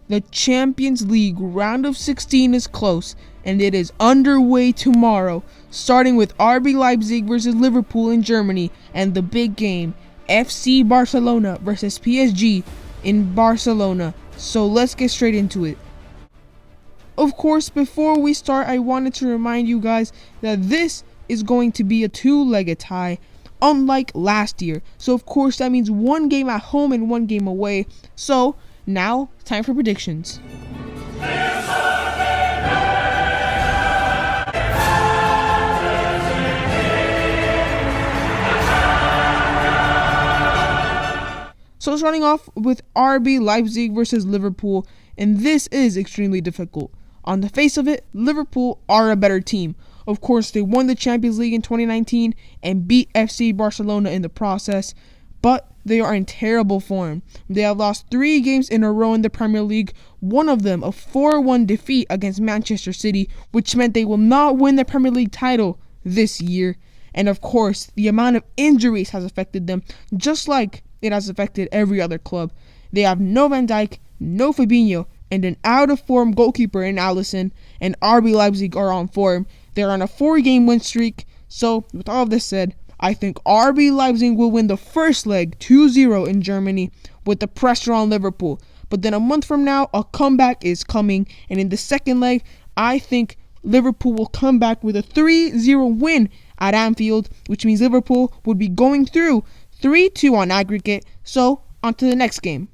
The Champions League round of 16 is close, and it is underway tomorrow, starting with RB Leipzig versus Liverpool in Germany, and the big game, FC Barcelona versus PSG in Barcelona. So let's get straight into it. Of course, before we start, I wanted to remind you guys that this is going to be a two-legged tie, unlike last year. So of course that means one game at home and one game away. So now, time for predictions. So starting off with RB Leipzig versus Liverpool, and this is extremely difficult. On the face of it, Liverpool are a better team. Of course, they won the Champions League in 2019 and beat FC Barcelona in the process, but they are in terrible form. They have lost 3 games in a row in the Premier League, one of them a 4-1 defeat against Manchester City, which meant they will not win the Premier League title this year. And of course, the amount of injuries has affected them, just like it has affected every other club. They have no Van Dijk, no Fabinho, and an out-of-form goalkeeper in Alisson, and RB Leipzig are on form. They're on a 4-game win streak, so with all of this said, I think RB Leipzig will win the first leg 2-0 in Germany with the pressure on Liverpool. But then a month from now, a comeback is coming, and in the second leg, I think Liverpool will come back with a 3-0 win at Anfield, which means Liverpool would be going through 3-2 on aggregate. So, on to the next game.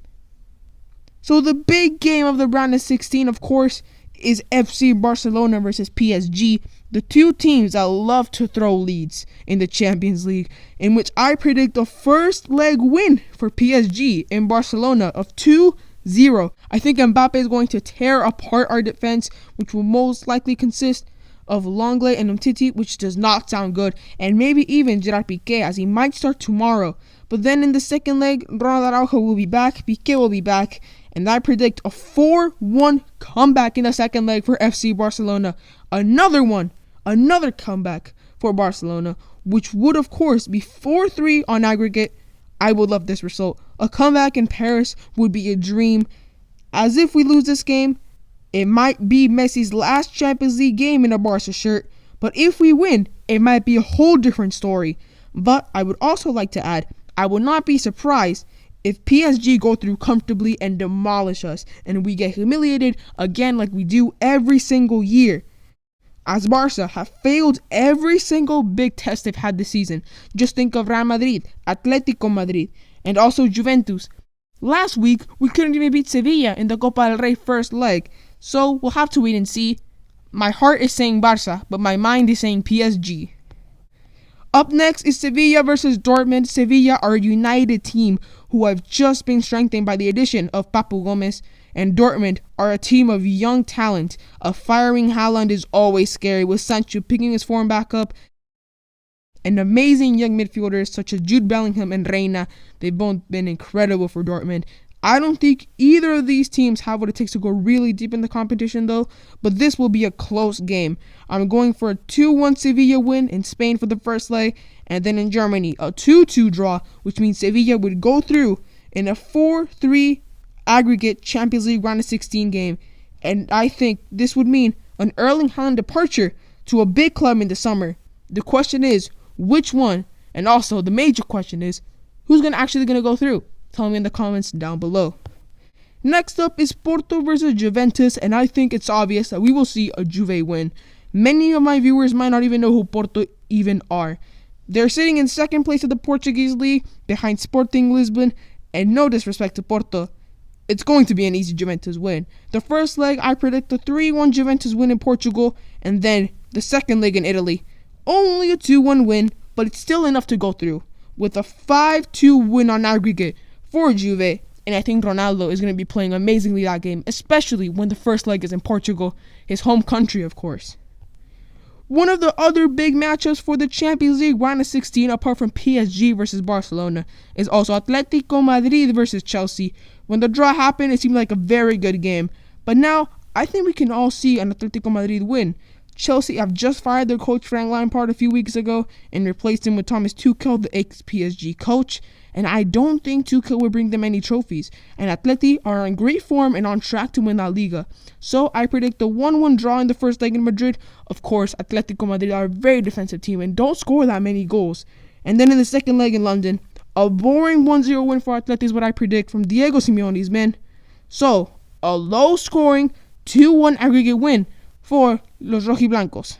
So the big game of the round of 16, of course, is FC Barcelona versus PSG, the two teams that love to throw leads in the Champions League, in which I predict a first leg win for PSG in Barcelona of 2-0. I think Mbappe is going to tear apart our defense, which will most likely consist of Longley and Umtiti, which does not sound good, and maybe even Gerard Piqué, as he might start tomorrow. But then in the second leg, Ronald Araujo will be back, Piqué will be back, and I predict a 4-1 comeback in the second leg for FC Barcelona. Another comeback for Barcelona, which would of course be 4-3 on aggregate. I would love this result. A comeback in Paris would be a dream. As if we lose this game, it might be Messi's last Champions League game in a Barca shirt, but if we win, it might be a whole different story. But I would also like to add, I would not be surprised if PSG go through comfortably and demolish us, and we get humiliated again like we do every single year, as Barca have failed every single big test they've had this season. Just think of Real Madrid, Atletico Madrid, and also Juventus. Last week, we couldn't even beat Sevilla in the Copa del Rey first leg, so we'll have to wait and see. My heart is saying Barca, but my mind is saying PSG. Up next is Sevilla versus Dortmund. Sevilla are a united team who have just been strengthened by the addition of Papu Gomez, and Dortmund are a team of young talent. A firing Haaland is always scary, with Sancho picking his form back up, and amazing young midfielders such as Jude Bellingham and Reina. They've both been incredible for Dortmund. I don't think either of these teams have what it takes to go really deep in the competition though, but this will be a close game. I'm going for a 2-1 Sevilla win in Spain for the first leg, and then in Germany, a 2-2 draw, which means Sevilla would go through in a 4-3 aggregate Champions League round of 16 game. And I think this would mean an Erling Haaland departure to a big club in the summer. The question is, which one? And also, the major question is, who's actually going to go through? Tell me in the comments down below. Next up is Porto versus Juventus, and I think it's obvious that we will see a Juve win. Many of my viewers might not even know who Porto even are. They're sitting in second place of the Portuguese league behind Sporting Lisbon, and no disrespect to Porto, it's going to be an easy Juventus win. The first leg, I predict a 3-1 Juventus win in Portugal, and then the second leg in Italy. Only a 2-1 win, but it's still enough to go through, with a 5-2 win on aggregate for Juve, and I think Ronaldo is going to be playing amazingly that game, especially when the first leg is in Portugal, his home country, of course. One of the other big matchups for the Champions League round of 16, apart from PSG versus Barcelona, is also Atletico Madrid versus Chelsea. When the draw happened, it seemed like a very good game, but now I think we can all see an Atletico Madrid win. Chelsea have just fired their coach Frank Lampard a few weeks ago and replaced him with Thomas Tuchel, the ex-PSG coach. And I don't think Tuchel will bring them any trophies. And Atleti are in great form and on track to win La Liga. So I predict the 1-1 draw in the first leg in Madrid. Of course, Atletico Madrid are a very defensive team and don't score that many goals. And then in the second leg in London, a boring 1-0 win for Atleti is what I predict from Diego Simeone's men. So, a low-scoring 2-1 aggregate win for Los Rojiblancos.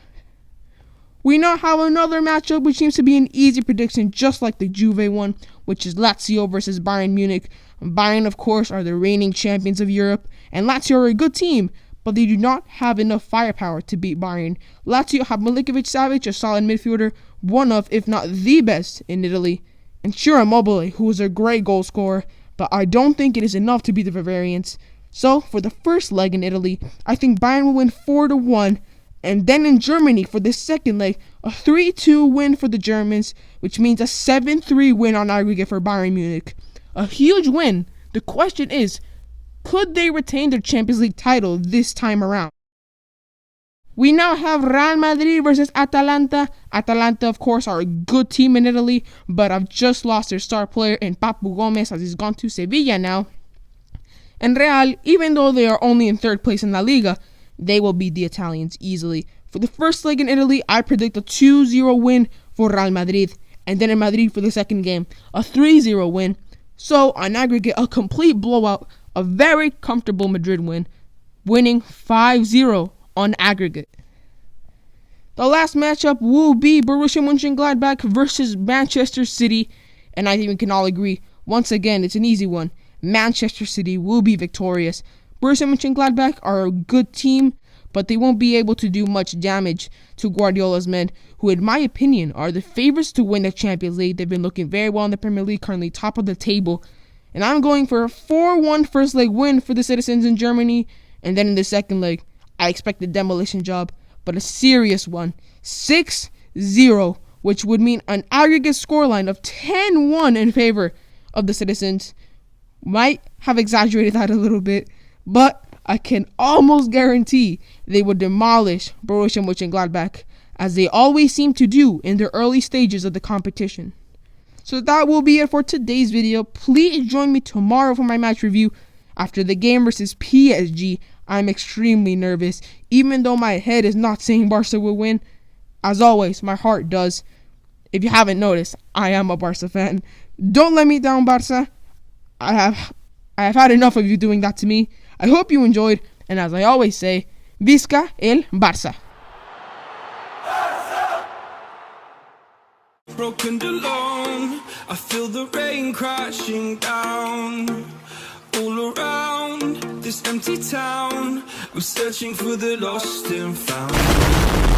We now have another matchup which seems to be an easy prediction, just like the Juve one, which is Lazio versus Bayern Munich. Bayern, of course, are the reigning champions of Europe, and Lazio are a good team, but they do not have enough firepower to beat Bayern. Lazio have Milinkovic-Savic, a solid midfielder, one of, if not the best, in Italy, and Ciro Immobile, who is a great goal scorer, but I don't think it is enough to beat the Bavarians. So, for the first leg in Italy, I think Bayern will win 4-1, and then in Germany, for the second leg, a 3-2 win for the Germans, which means a 7-3 win on aggregate for Bayern Munich. A huge win. The question is, could they retain their Champions League title this time around? We now have Real Madrid versus Atalanta. Atalanta, of course, are a good team in Italy, but have just lost their star player in Papu Gomez as he's gone to Sevilla now. And Real, even though they are only in third place in La Liga, they will beat the Italians easily. For the first leg in Italy, I predict a 2-0 win for Real Madrid. And then in Madrid for the second game, a 3-0 win. So, on aggregate, a complete blowout, a very comfortable Madrid win, winning 5-0 on aggregate. The last matchup will be Borussia Mönchengladbach versus Manchester City. And I think we can all agree, once again, it's an easy one. Manchester City will be victorious. Borussia Mönchengladbach are a good team, but they won't be able to do much damage to Guardiola's men, who in my opinion are the favorites to win the Champions League. They've been looking very well in the Premier League, currently top of the table. And I'm going for a 4-1 first leg win for the citizens in Germany. And then in the second leg, I expect a demolition job, but a serious one. 6-0, which would mean an aggregate scoreline of 10-1 in favor of the citizens. Might have exaggerated that a little bit, but I can almost guarantee they would demolish Borussia Mönchengladbach, as they always seem to do in the early stages of the competition. So that will be it for today's video. Please join me tomorrow for my match review. After the game versus PSG, I'm extremely nervous, even though my head is not saying Barca will win. As always, my heart does. If you haven't noticed, I am a Barca fan. Don't let me down, Barca. I have had enough of you doing that to me. I hope you enjoyed, and as I always say, Visca el Barça. Broken alone, I feel the rain crashing down all around this empty town. I'm searching for the lost and found.